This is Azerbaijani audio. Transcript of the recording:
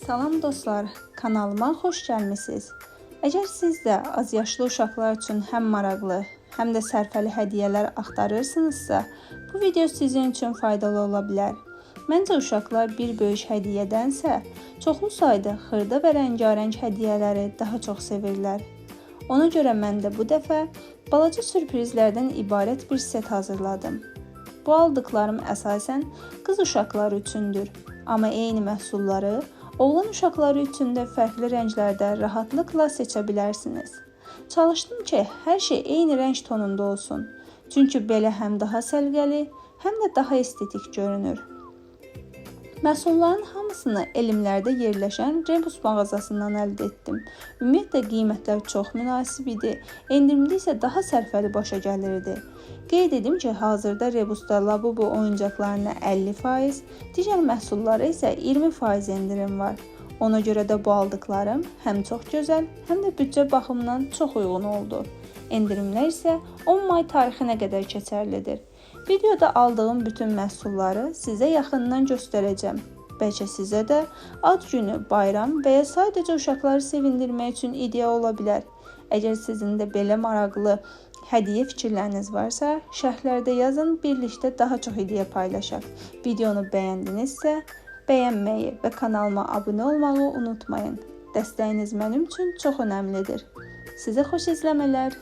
Salam dostlar, kanalıma xoş gəlmisiniz. Əgər siz də az yaşlı uşaqlar üçün həm maraqlı, həm də sərfəli hədiyyələr axtarırsınızsa, bu video sizin üçün faydalı ola bilər. Məncə uşaqlar bir böyük hədiyyədənsə, çoxlu sayda xırda və rəngarəng hədiyyələri daha çox sevirlər. Ona görə mən də bu dəfə balaca sürprizlərdən ibarət bir set hazırladım. Bu aldıqlarım əsasən qız uşaqları üçündür, amma eyni məhsulları oğlan uşaqları üçün də fərqli rənglərdə rahatlıqla seçə bilərsiniz. Çalışdım ki, hər şey eyni rəng tonunda olsun. Çünki belə həm daha səliqəli, həm də daha estetik görünür. Məhsulların hamısını Elmlərdə yerləşən Rebus mağazasından əldə etdim. Ümumiyyətlə qiymətlər çox münasib idi, endirimdə isə daha sərfəli başa gəlirdi. Qeyd edim ki, hazırda Rebusda Labubu oyuncaqlarına 50%, digər məhsullara isə 20% endirim var. Ona görə də bu aldıqlarım həm çox gözəl, həm də büdcə baxımından çox uyğun oldu. Endirimlər isə 10 may tarixinə qədər keçərlidir. Videoda aldığım bütün məhsulları sizə yaxından göstərəcəm. Bəlkə sizə də ad günü, bayram və ya sadəcə uşaqları sevindirmək üçün ideya ola bilər. Əgər sizin də belə maraqlı hədiyyə fikirləriniz varsa, şərhlərdə yazın, birlikdə daha çox hədiyyə paylaşaq. Videonu bəyəndinizsə, bəyənməyi və kanalıma abunə olmağı unutmayın. Dəstəyiniz mənim üçün çox önəmlidir. Sizə xoş izləmələr.